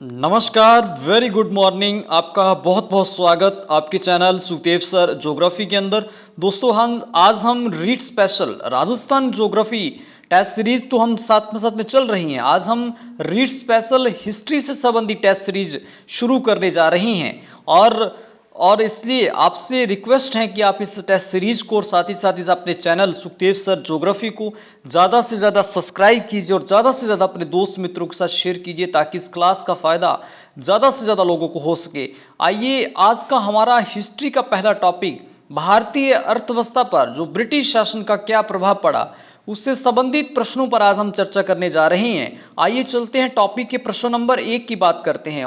नमस्कार, very good morning. आपका बहुत बहुत स्वागत आपके चैनल सुखदेव सर ज्योग्राफी के अंदर। दोस्तों आज हम रीड special Rajasthan geography test series तो हम साथ में चल रही हैं। आज हम रीड स्पेशल हिस्ट्री से संबंधित टेस्ट सीरीज शुरू करने जा रही हैं और इसलिए आपसे रिक्वेस्ट है कि आप इस टेस्ट सीरीज को और साथ ही अपने चैनल सुखदेव सर ज्योग्राफी को ज़्यादा से ज़्यादा सब्सक्राइब कीजिए और ज़्यादा से ज़्यादा अपने दोस्त मित्रों के साथ शेयर कीजिए ताकि इस क्लास का फ़ायदा ज़्यादा से ज़्यादा लोगों को हो सके। आइए, आज का हमारा हिस्ट्री का पहला टॉपिक भारतीय अर्थव्यवस्था पर जो ब्रिटिश शासन का क्या प्रभाव पड़ा उससे संबंधित प्रश्नों पर आज हम चर्चा करने जा रहे हैं। आइए चलते हैं टॉपिक के प्रश्न नंबर 1 की बात करते हैं।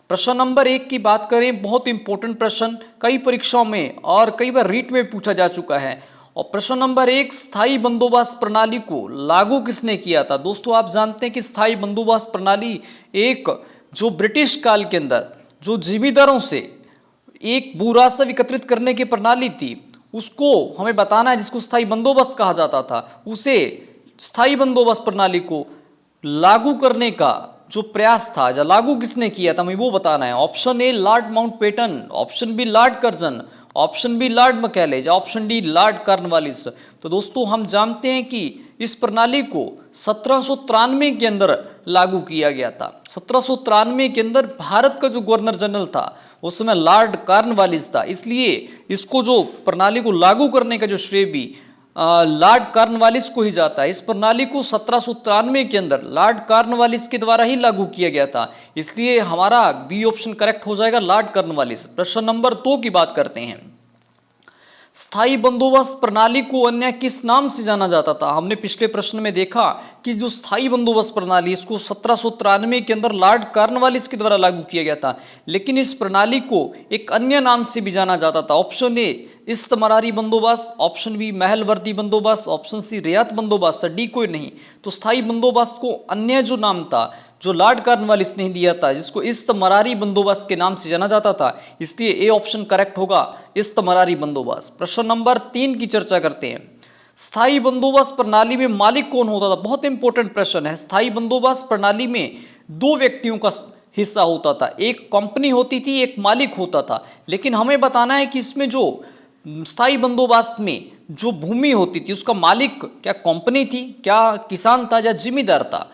प्रश्न नंबर 1 की बात करें, बहुत इंपॉर्टेंट प्रश्न, कई परीक्षाओं में और कई बार रीट में पूछा जा चुका है। और प्रश्न नंबर 1, स्थायी बंदोबस्त प्रणाली को लागू किसने किया था? दोस्तों आप जानते हैं कि स्थायी बंदोबस्त प्रणाली एक जो ब्रिटिश काल के अंदर जो जिमीदारों से एक भू राजस्व एकत्रित करने की प्रणाली थी उसको हमें बताना है, जिसको स्थायी बंदोबस्त कहा जाता था, उसे स्थायी बंदोबस्त प्रणाली को लागू करने का जो प्रयास था या लागू किसने किया था हमें वो बताना है। Option A Lord Mountbatten, option B Lord Curzon, option B Lord Macaulay या ऑप्शन डी लॉर्ड कॉर्नवालिस। तो दोस्तों हम जानते हैं कि इस प्रणाली को 1793 के अंदर लागू किया गया था। 1793 के अंदर भारत का जो गवर्नर जनरल था उस समय लॉर्ड कॉर्नवालिस था, इसलिए इसको जो प्रणाली को लागू करने का जो श्रेय भी लॉर्ड कॉर्नवालिस को ही जाता है। इस प्रणाली को 1793 के अंदर लॉर्ड कॉर्नवालिस के द्वारा ही लागू किया गया था, इसलिए हमारा बी ऑप्शन करेक्ट हो जाएगा, लॉर्ड कॉर्नवालिस। प्रश्न नंबर 2 की बात करते हैं। स्थायी बंदोबस्त प्रणाली को अन्य किस नाम से जाना जाता था? हमने पिछले प्रश्न में देखा कि जो स्थायी बंदोबस्त प्रणाली इसको 1793 के अंदर लॉर्ड कॉर्नवालिस के द्वारा लागू किया गया था, लेकिन इस प्रणाली को एक अन्य नाम से भी जाना जाता था। ऑप्शन ए इस्तमरारी बंदोबस्त, ऑप्शन बी महलवर्दी बंदोबस्त, ऑप्शन सी रियात बंदोबस्त, डी कोई नहीं। तो स्थायी बंदोबस्त को अन्य जो नाम था जो लॉर्ड कॉर्नवालिस ने दिया था, जिसको इस्तमरारी बंदोबस्त के नाम से जाना जाता था, इसलिए ए ऑप्शन करेक्ट होगा, इस्तमरारी बंदोबस्त। प्रश्न नंबर 3 की चर्चा करते हैं। स्थायी बंदोबस्त प्रणाली में मालिक कौन होता था? बहुत इंपॉर्टेंट प्रश्न है। स्थायी बंदोबस्त प्रणाली में 2 व्यक्तियों का हिस्सा होता था, एक कंपनी होती थी, एक मालिक होता था। लेकिन हमें बताना है कि इसमें जो स्थायी बंदोबस्त में जो भूमि होती थी उसका मालिक क्या कंपनी थी, क्या किसान था या जिम्मेदार था?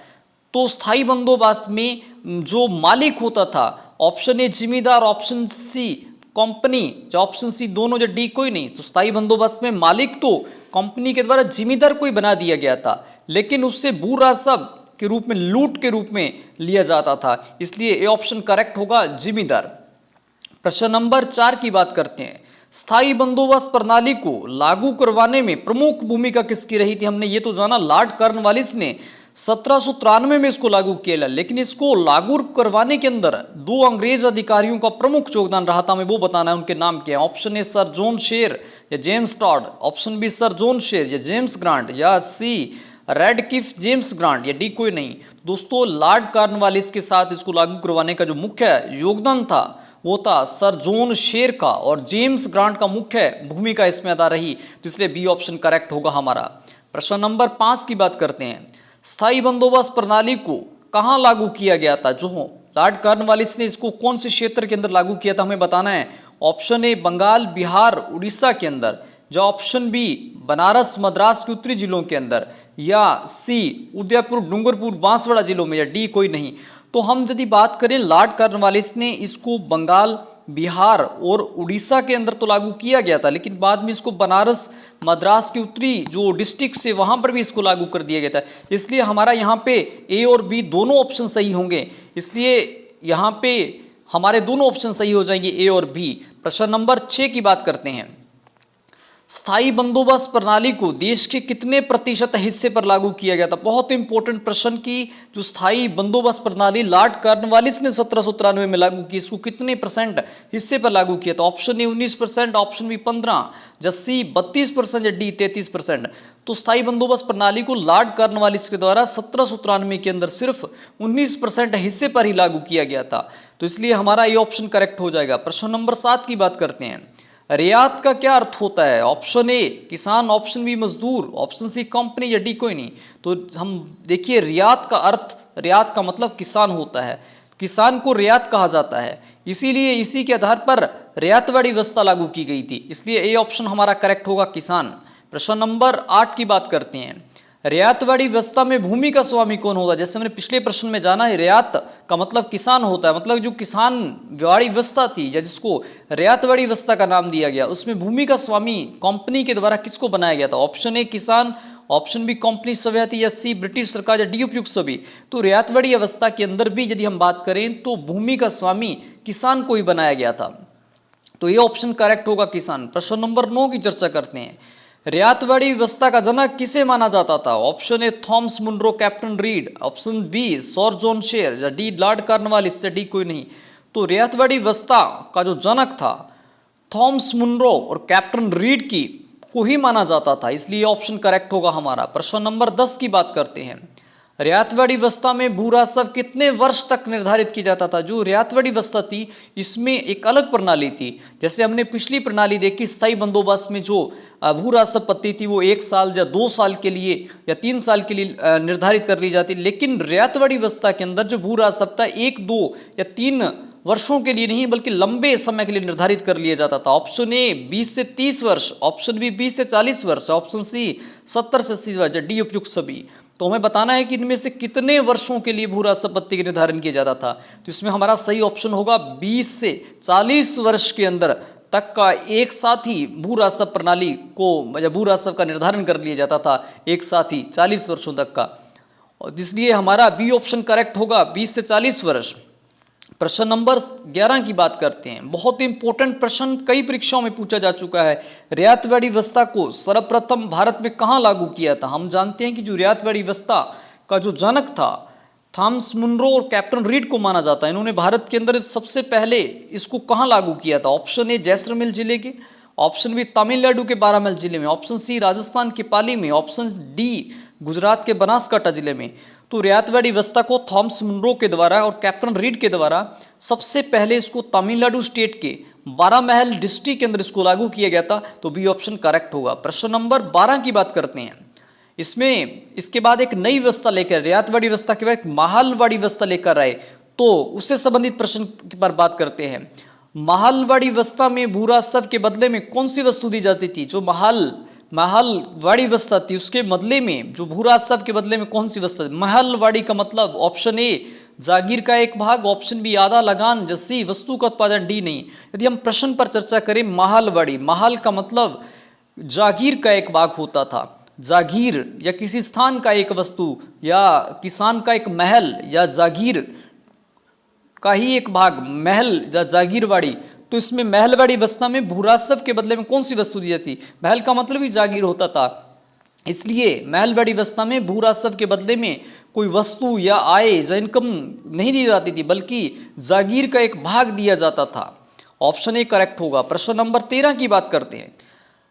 तो स्थायी बंदोबस्त में जो मालिक होता था, ऑप्शन ए जिम्मेदार, ऑप्शन सी कंपनी या ऑप्शन सी दोनों या डी कोई नहीं। तो स्थायी बंदोबस्त में मालिक तो कंपनी के द्वारा जिम्मेदार को ही बना दिया गया था, लेकिन उससे भू राजस्व के रूप में, लूट के रूप में लिया जाता था, इसलिए ए ऑप्शन करेक्ट होगा, जिम्मेदार। प्रश्न नंबर 4 की बात करते हैं। स्थायी बंदोबस्त प्रणाली को लागू करवाने में प्रमुख भूमिका किसकी रही थी? हमने ये तो जाना लॉर्ड कॉर्नवालिस ने 1793 में इसको लागू किया, लेकिन इसको लागू करवाने के अंदर 2 अंग्रेज अधिकारियों का प्रमुख योगदान रहा था, हमें वो बताना है, उनके नाम क्या है। ऑप्शन ए सर जॉन शेर या James Tod, option B Sir John Shore या जेम्स ग्रांट, या सी रेडक्लिफ जेम्स ग्रांट, या डी कोई नहीं। दोस्तों लॉर्ड कॉर्नवालिस के साथ इसको लागू करवाने का जो मुख्य योगदान था वो था सर जॉन शेर का, और जेम्स ग्रांट का मुख्य भूमिका इसमें अदा रही, तो इसलिए बी ऑप्शन करेक्ट होगा हमारा। प्रश्न नंबर 5 की बात करते हैं। स्थायी बंदोबस्त प्रणाली को कहां लागू किया गया था? जो लॉर्ड कॉर्नवालिस ने इसको कौन से क्षेत्र के अंदर लागू किया था हमें बताना है। ऑप्शन ए बंगाल, बिहार, उड़ीसा के अंदर, या ऑप्शन बी बनारस, मद्रास के उत्तरी जिलों के अंदर, या सी उदयपुर, डूंगरपुर, बांसवाड़ा जिलों में, या डी कोई नहीं। तो हम यदि बात करें, लॉर्ड कॉर्नवालिस ने इसको बंगाल, बिहार और उड़ीसा के अंदर तो लागू किया गया था, लेकिन बाद में इसको बनारस, मद्रास की उत्तरी जो डिस्ट्रिक्ट से वहां पर भी इसको लागू कर दिया गया था, इसलिए हमारा यहाँ पे ए और बी दोनों ऑप्शन सही होंगे, इसलिए यहाँ पे हमारे दोनों ऑप्शन सही हो जाएंगे, ए और बी। प्रश्न नंबर 6 की बात करते हैं। स्थायी बंदोबस्त प्रणाली को देश के कितने प्रतिशत हिस्से पर लागू किया गया था? बहुत इंपॉर्टेंट प्रश्न की जो स्थायी बंदोबस्त प्रणाली लॉर्ड कॉर्नवालिस ने 1793 में लागू की, इसको कितने परसेंट हिस्से पर लागू किया था? ऑप्शन ए 19%, ऑप्शन बी 15%, या सी 32%, या डी 33%। तो स्थायी बंदोबस्त प्रणाली को लॉर्ड कॉर्नवालिस के द्वारा 1793 के अंदर सिर्फ 19% हिस्से पर ही लागू किया गया था, तो इसलिए हमारा ये ऑप्शन करेक्ट हो जाएगा। प्रश्न नंबर 7 की बात करते हैं। रियात का क्या अर्थ होता है? ऑप्शन ए किसान, ऑप्शन बी मजदूर, ऑप्शन सी कंपनी, या डी कोई नहीं। तो हम देखिए, रियात का अर्थ, रियात का मतलब किसान होता है। किसान को रियात कहा जाता है, इसीलिए इसी के आधार पर रियातवाड़ी व्यवस्था लागू की गई थी, इसलिए ए ऑप्शन हमारा करेक्ट होगा किसान। प्रश्न नंबर 8 की बात करते हैं। रियातवाड़ी व्यवस्था में भूमि का स्वामी कौन होगा? जैसे हमने पिछले प्रश्न में जाना है, रियात का मतलब किसान होता है, मतलब जो किसान वाड़ी व्यवस्था थी या जिसको रियातवाड़ी व्यवस्था का नाम दिया गया, उसमें भूमि का स्वामी कंपनी के द्वारा किसको बनाया गया था? ऑप्शन ए किसान, ऑप्शन बी कंपनी सभ्यता, या सी ब्रिटिश सरकार, या डी उपयुक्त सभी। तो रियातवाड़ी अवस्था के अंदर भी यदि हम बात करें तो भूमि का स्वामी किसान को ही बनाया गया था, तो ये ऑप्शन करेक्ट होगा किसान। प्रश्न नंबर 9 की चर्चा करते हैं। रियातवाड़ी व्यवस्था का जनक किसे माना जाता था? Option A Thomas Munro, Captain Read, option B Sir John Shore, या डी लॉर्ड कार्नवालिस, इससे डी कोई नहीं। तो रियातवाड़ी व्यवस्था का जो जनक था थॉमस मुनरो और कैप्टन रीड की को ही माना जाता था, इसलिए ऑप्शन करेक्ट होगा हमारा। प्रश्न नंबर 10 की बात करते हैं। रियातवाड़ी व्यवस्था में भू राजस्व कितने वर्ष तक निर्धारित किया जाता था? जो रियातवाड़ी व्यवस्था थी इसमें एक अलग प्रणाली थी, जैसे हमने पिछली प्रणाली देखी स्थायी बंदोबस्त में जो भू राजस्व पत्ती थी वो 1 साल या 2 साल के लिए या 3 साल के लिए निर्धारित कर ली जाती, लेकिन रियातवाड़ी व्यवस्था के अंदर जो भू राजस्व था 1, 2 या 3 वर्षों के लिए नहीं बल्कि लंबे समय के लिए निर्धारित कर लिया जाता था। ऑप्शन ए 20 से 30 वर्ष, ऑप्शन बी 20 से 40 वर्ष, ऑप्शन सी 70 से 80 वर्ष, डी उपयुक्त सभी। तो हमें बताना है कि इनमें से कितने वर्षों के लिए भू राजस्व पत्ती का निर्धारण किया जाता था। तो इसमें हमारा सही ऑप्शन होगा 20 से 40 वर्ष के अंदर तक का एक साथ ही भू राजस्व प्रणाली को या भू राजस्व का निर्धारण कर लिया जाता था, एक साथ ही 40 वर्षों तक का, और इसलिए हमारा बी ऑप्शन करेक्ट होगा 20 से 40 वर्ष। प्रश्न नंबर 11 की बात करते हैं। बहुत इंपॉर्टेंट प्रश्न कई परीक्षाओं में पूछा जा चुका है। रियातवाड़ी व्यवस्था को सर्वप्रथम भारत में कहां लागू किया था? हम जानते हैं कि जो रियातवाड़ी व्यवस्था का जो जनक था थॉमस मुनरो और कैप्टन रीड को माना जाता है, इन्होंने भारत के अंदर सबसे पहले इसको कहां लागू किया था? ऑप्शन ए जैसलमेर जिले के, ऑप्शन बी तमिलनाडु के बारामल जिले में, ऑप्शन सी राजस्थान के पाली में, ऑप्शन डी गुजरात के बनासकांठा जिले में। तो रियातवाड़ी व्यवस्था को थॉमस मुनरो के द्वारा और कैप्टन रीड के द्वारा सबसे पहले इसको तमिलनाडु स्टेट के बारामहल डिस्ट्रिक्ट के अंदर इसको लागू किया गया था, तो बी ऑप्शन करेक्ट होगा। प्रश्न नंबर 12 की बात करते हैं। इसमें इसके बाद एक नई व्यवस्था लेकर, रियातवाड़ी व्यवस्था के बाद महालवाड़ी व्यवस्था लेकर आए, तो उससे संबंधित प्रश्न पर बात करते हैं। महालवाड़ी व्यवस्था में भू राजस्व के बदले में कौन सी वस्तु दी जाती थी? जो महलवाड़ी व्यवस्था थी उसके बदले में, जो भू राजस्व के बदले में कौन सी व्यवस्था? महलवाड़ी का मतलब ऑप्शन ए जागीर का एक भाग, ऑप्शन बी आधा लगान, जैसी वस्तु का उत्पादन, डी नहीं। यदि हम प्रश्न पर चर्चा करें, महलवाड़ी, महल का मतलब जागीर का एक भाग होता था, जागीर या किसी स्थान का एक वस्तु या किसान का एक महल या जागीर का ही एक भाग, महल या जागीरवाड़ी। तो इसमें महलवाड़ी व्यवस्था में भू राजस्व के बदले में कौन सी वस्तु दी जाती? महल का मतलब ही जागीर होता था, इसलिए महलवाड़ी व्यवस्था में भू राजस्व के बदले में कोई वस्तु या आय या इनकम नहीं दी जाती थी, बल्कि जागीर का एक भाग दिया जाता था। ऑप्शन ए करेक्ट होगा। प्रश्न नंबर 13 की बात करते हैं।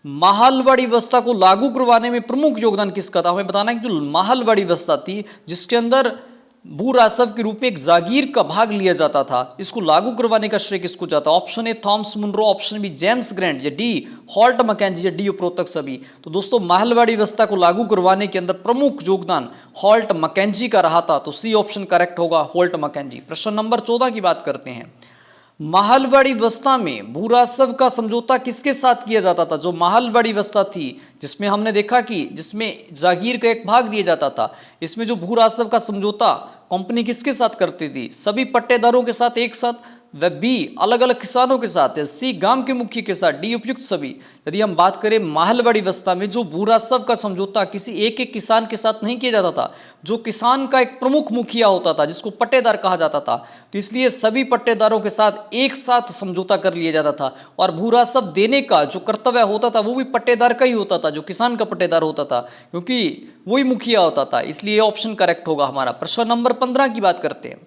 महलवाड़ी व्यवस्था को लागू करवाने में प्रमुख योगदान किसका था? हमें बताना है कि जो महलवाड़ी व्यवस्था थी जिसके अंदर भू राजस्व के रूप में एक जागीर का भाग लिया जाता था, इसको लागू करवाने का श्रेय किसको जाता? Option A Thomas Munro, option B James Grant, या डी हॉल्ट मैकेंजी, या डी उपरोक्त सभी। तो दोस्तों महलवाड़ी व्यवस्था को लागू करवाने के अंदर प्रमुख योगदान हॉल्ट मैकेंजी का रहा था, तो सी ऑप्शन करेक्ट होगा, हॉल्ट मैकेंजी। प्रश्न नंबर 14 की बात करते हैं। महलवाड़ी व्यवस्था में भू राजस्व का समझौता किसके साथ किया जाता था? जो महलवाड़ी व्यवस्था थी जिसमें हमने देखा कि जिसमें जागीर का एक भाग दिया जाता था, इसमें जो भू राजस्व का समझौता कंपनी किसके साथ करती थी? सभी पट्टेदारों के साथ एक साथ, व बी अलग अलग किसानों के साथ, या सी गांव के मुखिया के साथ, डी उपयुक्त सभी। यदि हम बात करें महलवाड़ी व्यवस्था में जो भू राजस्व का समझौता किसी एक एक किसान के साथ नहीं किया जाता था, जो किसान का एक प्रमुख मुखिया होता था जिसको पट्टेदार कहा जाता था, तो इसलिए सभी पट्टेदारों के साथ एक साथ समझौता कर लिया जाता था, और भू राजस्व देने का जो कर्तव्य होता था वो भी पट्टेदार का ही होता था, जो किसान का पट्टेदार होता था, क्योंकि वही मुखिया होता था, इसलिए ऑप्शन करेक्ट होगा हमारा। प्रश्न नंबर 15 की बात करते हैं।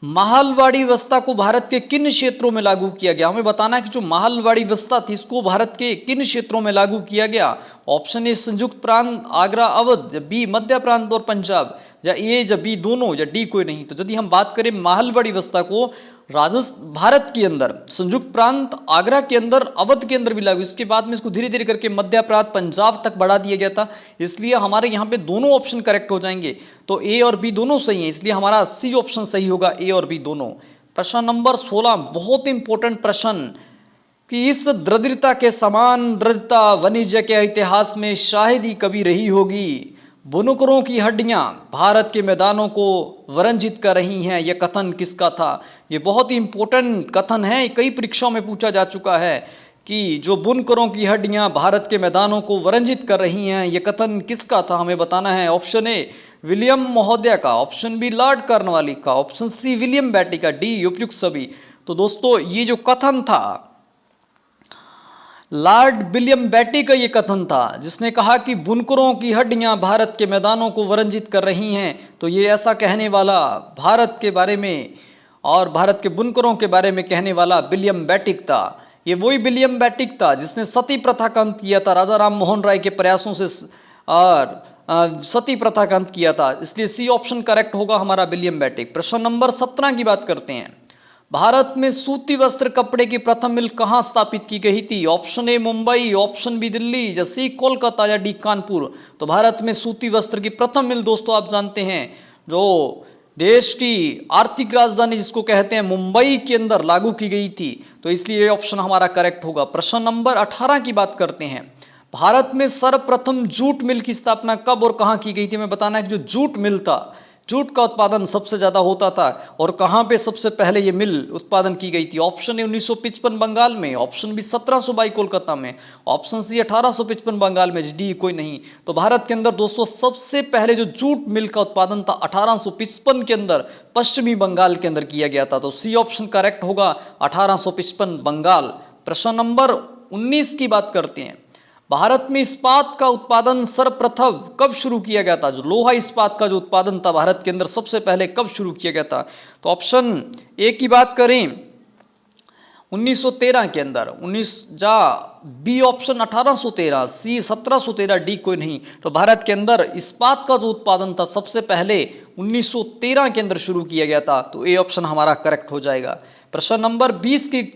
महलवाड़ी व्यवस्था को भारत के किन क्षेत्रों में लागू किया गया? हमें बताना है कि जो महलवाड़ी व्यवस्था थी इसको भारत के किन क्षेत्रों में लागू किया गया? ऑप्शन ए संयुक्त प्रांत, आगरा, अवध, बी मध्य प्रांत और पंजाब, या ए या बी दोनों या डी कोई नहीं। तो यदि हम बात करें माहलवाड़ी व्यवस्था को राजस्थान भारत के अंदर संयुक्त प्रांत आगरा के अंदर अवध के अंदर भी लागू, इसके बाद में इसको धीरे धीरे करके मध्य प्रांत पंजाब तक बढ़ा दिया गया था, इसलिए हमारे यहाँ पे दोनों ऑप्शन करेक्ट हो जाएंगे। तो ए और बी दोनों सही है, इसलिए हमारा सी ऑप्शन सही होगा, ए और बी दोनों। प्रश्न नंबर 16 बहुत इंपॉर्टेंट प्रश्न कि इस दृढ़ता के समान दृढ़ता वाणिज्य के इतिहास में शायद ही कभी रही होगी। बुनकरों की हड्डियां भारत के मैदानों को वरंजित कर रही हैं, यह कथन किसका था? ये बहुत ही इंपॉर्टेंट कथन है, कई परीक्षाओं में पूछा जा चुका है कि जो बुनकरों की हड्डियां भारत के मैदानों को वरंजित कर रही हैं, यह कथन किसका था? हमें बताना है। ऑप्शन ए विलियम महोदय का, ऑप्शन बी लॉर्ड कॉर्नवालिस का, ऑप्शन सी विलियम बेटी का, डी उपयुक्त सभी। तो दोस्तों ये जो कथन था लॉर्ड विलियम बेटी का ये कथन था, जिसने कहा कि बुनकरों की हड्डियां भारत के मैदानों को वरंजित कर रही हैं। तो ये ऐसा कहने वाला भारत के बारे में और भारत के बुनकरों के बारे में कहने वाला विलियम बेटिक था। ये वही विलियम बेटिक था जिसने सती प्रथा का अंत किया था, राजा राम मोहन राय के प्रयासों से सती प्रथा का अंत किया था, इसलिए सी ऑप्शन करेक्ट होगा हमारा, विलियम बेटिक। प्रश्न नंबर 17 की बात करते हैं। भारत में सूती वस्त्र कपड़े की प्रथम मिल कहां स्थापित की गई थी? Option A Mumbai, option B Delhi, या सी कोलकाता, या डी कानपुर। तो भारत में सूती वस्त्र की प्रथम मिल दोस्तों आप जानते हैं जो देश की आर्थिक राजधानी जिसको कहते हैं मुंबई के अंदर लागू की गई थी, तो इसलिए ये ऑप्शन हमारा करेक्ट होगा। प्रश्न नंबर 18 की बात करते हैं। भारत में सर्वप्रथम जूट मिल की स्थापना कब और कहां की गई थी? हमें बताना है कि जो जूट मिल था, जूट का उत्पादन सबसे ज्यादा होता था, और कहां पे सबसे पहले ये मिल उत्पादन की गई थी? ऑप्शन ए 1955 बंगाल में, ऑप्शन बी 1722 कोलकाता में, ऑप्शन सी 1855 बंगाल में, डी कोई नहीं। तो भारत के अंदर दोस्तों सबसे पहले जो जूट मिल का उत्पादन था 1855 के अंदर पश्चिमी बंगाल के अंदर किया गया था, तो सी ऑप्शन करेक्ट होगा, 1855 बंगाल। प्रश्न नंबर 19 की बात करते हैं। भारत में इस्पात का उत्पादन सर्वप्रथम कब शुरू किया गया था? जो लोहा इस्पात का जो उत्पादन था भारत के अंदर सबसे पहले कब शुरू किया गया था? तो ऑप्शन ए की बात करें 1913 के अंदर, 19 जा बी ऑप्शन 1813, सी 1713, डी कोई नहीं। तो भारत के अंदर इस्पात का जो उत्पादन था सबसे पहले 1913 के अंदर शुरू किया गया था, तो ए ऑप्शन हमारा करेक्ट हो जाएगा। प्रश्न नंबर 20 की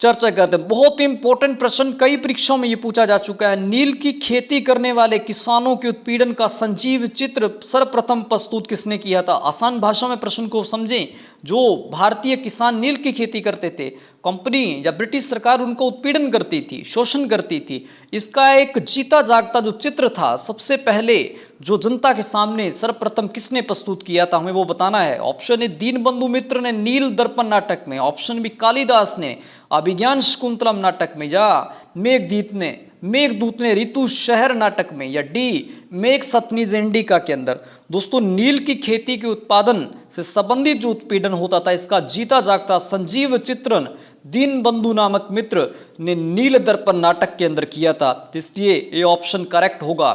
चर्चा करते हैं। बहुत इंपॉर्टेंट प्रश्न, कई परीक्षाओं में ये पूछा जा चुका है। नील की खेती करने वाले किसानों के उत्पीड़न का संजीव चित्र सर्वप्रथम प्रस्तुत किसने किया था? आसान भाषा में प्रश्न को समझें। जो भारतीय किसान नील की खेती करते थे, कंपनी या ब्रिटिश सरकार उनको उत्पीड़न करती थी, शोषण करती थी, इसका एक जीता जागता जो चित्र था सबसे पहले जो जनता के सामने सर्वप्रथम किसने प्रस्तुत किया था? हमें वो बताना है। ऑप्शन ए दीनबंधु मित्र ने नील दर्पण नाटक में, ऑप्शन बी कालिदास ने अभिज्ञान शकुंतलम नाटक में, या मेघदूत ने ऋतु शहर नाटक में, या डी मेघ सतनी इंडिका के अंदर। दोस्तों नील की खेती के उत्पादन से संबंधित जो उत्पीड़न होता था इसका जीता जागता संजीव चित्रण दीनबंधु नामक मित्र ने नील दर्पण नाटक के अंदर किया था, इसलिए ये ऑप्शन करेक्ट होगा।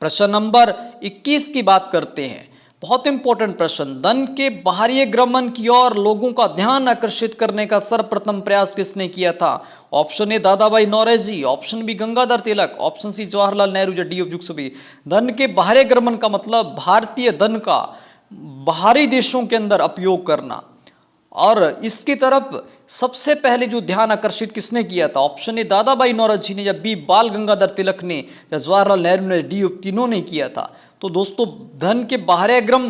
प्रश्न नंबर 21 की बात करते हैं। बहुत इंपॉर्टेंट प्रश्न, धन के बाहरी गमन की ओर लोगों का ध्यान आकर्षित करने का सर्वप्रथम प्रयास किसने किया था? Option A Dadabhai Naoroji, option B Gangadhar Tilak, option C Jawaharlal Nehru, या डी उपयुक्त सभी। धन के बाहरी गमन का मतलब भारतीय धन का बाहरी देशों के अंदर उपयोग करना, और इसकी तरफ सबसे पहले जो ध्यान आकर्षित किसने किया था? ऑप्शन ए दादाभाई नौरोजी ने, या बी बाल गंगाधर तिलक ने, या जवाहरलाल नेहरू ने, डी तीनों ने किया था। तो दोस्तों धन के बाह्यग्रम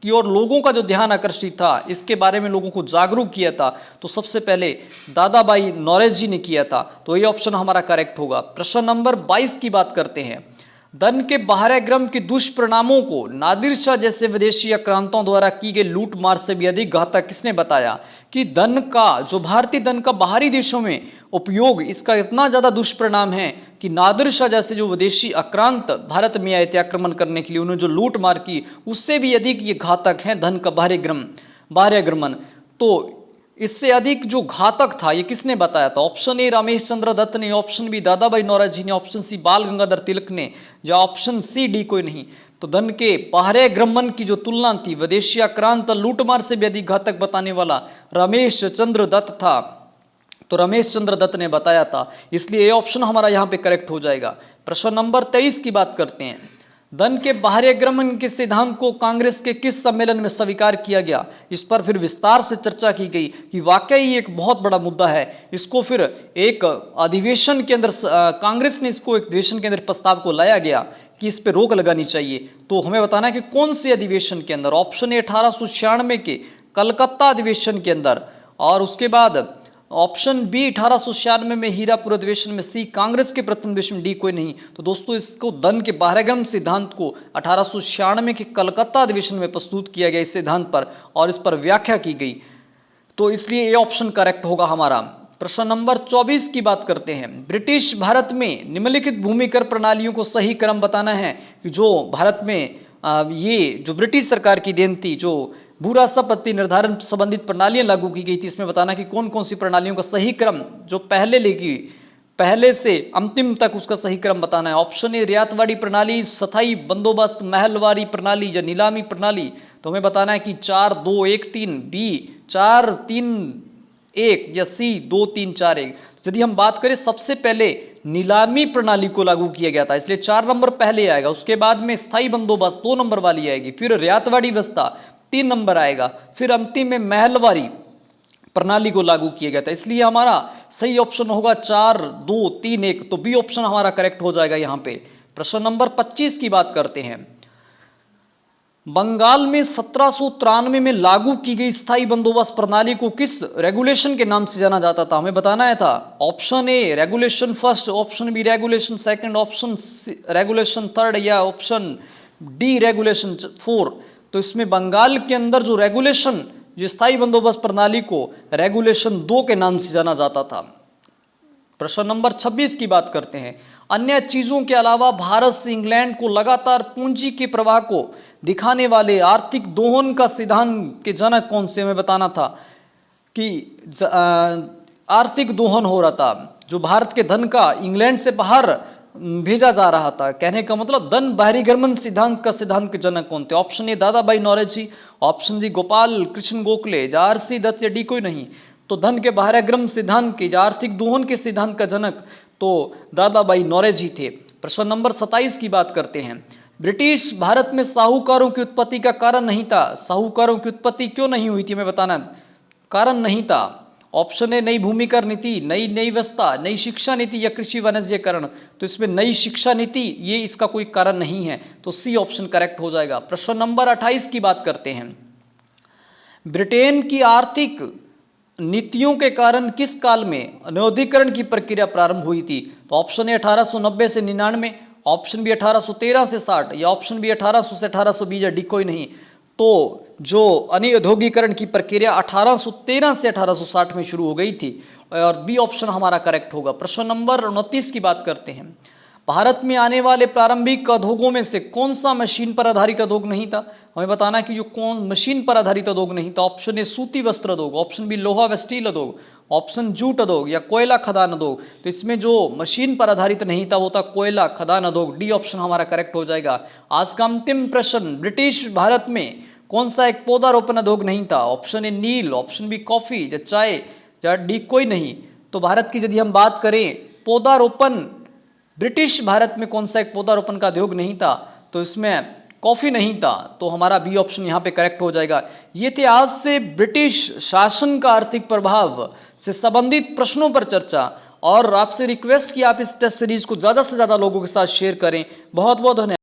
की ओर लोगों का जो ध्यान आकर्षित था, इसके बारे में लोगों को जागरूक किया था, तो सबसे पहले दादाभाई नौरोजी ने किया था, तो ये ऑप्शन हमारा करेक्ट होगा। प्रश्न नंबर 22 की बात करते हैं। धन के बाह्यग्रम के दुष्परिणामों को नादिर शाह जैसे विदेशी आक्रांतों द्वारा की गई लूट मार से भी अधिक घातक किसने बताया? कि धन का जो भारतीय धन का बाहरी देशों में उपयोग, इसका इतना ज्यादा दुष्परिणाम है कि नादिर शाह जैसे जो विदेशी आक्रांत भारत में आए थे आक्रमण करने के लिए, उन्होंने जो लूट मार की उससे भी अधिक ये घातक है धन का बाह्यगमन। तो इससे अधिक जो घातक था ये किसने बताया था? ऑप्शन ए रमेश चंद्र दत्त ने, ऑप्शन बी दादाभाई नौरोजी ने, ऑप्शन सी बाल गंगाधर तिलक ने, या ऑप्शन सी डी कोई नहीं। तो धन के बाह्यगमन की जो तुलना थी विदेशी आक्रांत लूटमार से भी अधिक घातक बताने वाला रमेश चंद्र दत्त था, तो रमेश चंद्र दत्त ने बताया था, इसलिए ये ऑप्शन हमारा यहाँ पे करेक्ट हो जाएगा। प्रश्न नंबर 23 की बात करते हैं। धन के बाहरी आगमन के सिद्धांत को कांग्रेस के किस सम्मेलन में स्वीकार किया गया? इस पर फिर विस्तार से चर्चा की गई कि वाकई एक बहुत बड़ा मुद्दा है। इसको फिर एक अधिवेशन के अंदर कांग्रेस ने इसको एक अधिवेशन के अंदर प्रस्ताव को लाया गया कि इस पर रोक लगानी चाहिए। तो हमें बताना है कि कौन से अधिवेशन के अंदर। ऑप्शन ए 1896 के कलकत्ता अधिवेशन के अंदर, और उसके बाद ऑप्शन बी 1896 में हीरापुर अधिवेशन में, सी कांग्रेस के प्रथम अधिवेशन में, डी कोई नहीं। तो दोस्तों इसको धन के बाह्यगमन सिद्धांत को 1896 के कलकत्ता अधिवेशन में प्रस्तुत किया गया इस सिद्धांत पर, और इस पर व्याख्या की गई। तो इसलिए ये ऑप्शन करेक्ट होगा हमारा। प्रश्न नंबर 24 की बात करते हैं। ब्रिटिश भारत में निम्नलिखित भूमि कर प्रणालियों को सही क्रम बताना है कि जो भारत में ये जो ब्रिटिश सरकार की देन थी, जो भू राजस्व निर्धारण संबंधित प्रणालियां लागू की गई थी, इसमें बताना कि कौन कौन सी प्रणालियों का सही क्रम जो पहले से अंतिम तक उसका सही क्रम बताना है। ऑप्शन ए रियायतवाड़ी प्रणाली, स्थायी बंदोबस्त, महलवारी प्रणाली या नीलामी प्रणाली। तो हमें बताना है कि 4 2 1 3, बी 4 3 1 या सी 2 3 4 1। यदि हम बात करें, सबसे पहले नीलामी प्रणाली को लागू किया गया था, इसलिए 4 नंबर पहले आएगा। उसके बाद में स्थायी बंदोबस्त 2 नंबर वाली आएगी, फिर रियायतवाड़ी व्यवस्था 3 नंबर आएगा, फिर अंतिम में महलवारी प्रणाली को लागू किया गया था। इसलिए हमारा सही ऑप्शन होगा 4 2 3 1। तो बी ऑप्शन हमारा करेक्ट हो जाएगा यहां पे। प्रश्न नंबर 25 की बात करते हैं। बंगाल में 1793 में लागू की गई स्थायी बंदोबस्त प्रणाली को किस रेगुलेशन के नाम से जाना जाता था? हमें बताना है था। Option A regulation first, option B regulation second, option regulation third, या ऑप्शन डी रेगुलेशन 4। तो इसमें बंगाल के अंदर जो रेगुलेशन, जो स्थायी बंदोबस्त प्रणाली को रेगुलेशन 2 के नाम से जाना जाता था। प्रश्न नंबर 26 की बात करते हैं। अन्य चीजों के अलावा भारत से इंग्लैंड को लगातार पूंजी के प्रवाह को दिखाने वाले आर्थिक दोहन का सिद्धांत के जनक कौन से? हमें बताना था कि आर्थिक दोहन हो रहा था, जो भारत के धन का इंग्लैंड से बाहर भेजा जा रहा था। कहने का मतलब धन बाहरीगमन सिद्धांत का सिद्धांत के जनक कौन थे? Option A Dadabhai Naoroji, option D Gopal Krishna Gokhale, R C. Dutt, या डी कोई नहीं। तो धन के बाहरीगमन सिद्धांत के, आर्थिक दोहन के सिद्धांत का जनक तो दादा भाई नौरोजी थे। प्रश्न नंबर 27 की बात करते हैं। ब्रिटिश भारत में साहूकारों की उत्पत्ति का कारण नहीं था। साहूकारों की उत्पत्ति क्यों नहीं हुई थी? हमें बताना, कारण नहीं था। ऑप्शन ए नई भूमि कर नीति, नई व्यवस्था, नई शिक्षा नीति, या कृषि वाणिज्यकरण। तो इसमें नई शिक्षा नीति ये इसका कोई कारण नहीं है, तो सी ऑप्शन करेक्ट हो जाएगा। प्रश्न नंबर 28 की बात करते हैं। ब्रिटेन की आर्थिक नीतियों के कारण किस काल में अनौदीकरण की प्रक्रिया प्रारंभ हुई थी? तो ऑप्शन ए 1890 से 99, ऑप्शन बी 1813 से 60, या ऑप्शन बी 1800 से 1820, या डी कोई नहीं। तो जो अनिऔद्योगिकरण की प्रक्रिया 1813 से 1860 में शुरू हो गई थी, और बी ऑप्शन हमारा करेक्ट होगा। प्रश्न नंबर 29 की बात करते हैं। भारत में आने वाले प्रारंभिक उद्योगों में से कौन सा मशीन पर आधारित उद्योग नहीं था? हमें बताना कि जो कौन मशीन पर आधारित उद्योग नहीं था। ऑप्शन ए सूती वस्त्र उद्योग, ऑप्शन बी लोहा व स्टील उद्योग, ऑप्शन जूट उद्योग, या कोयला खदान उद्योग। तो इसमें जो मशीन पर आधारित नहीं था वो था कोयला खदान उद्योग। डी ऑप्शन हमारा करेक्ट हो जाएगा। आज का अंतिम प्रश्न, ब्रिटिश भारत में कौन सा एक पौधारोपण उद्योग नहीं था? ऑप्शन ए नील, ऑप्शन बी कॉफी, या चाय, या डी कोई नहीं। तो भारत की यदि हम बात करें पौधारोपण, ब्रिटिश भारत में कौन सा एक पौधारोपण का उद्योग नहीं था? तो इसमें कॉफी नहीं था। तो हमारा बी ऑप्शन यहाँ पे करेक्ट हो जाएगा। ये थे आज से ब्रिटिश शासन का आर्थिक प्रभाव से संबंधित प्रश्नों पर चर्चा, और आपसे रिक्वेस्ट कि आप इस टेस्ट सीरीज को ज्यादा से ज्यादा लोगों के साथ शेयर करें। बहुत बहुत धन्यवाद।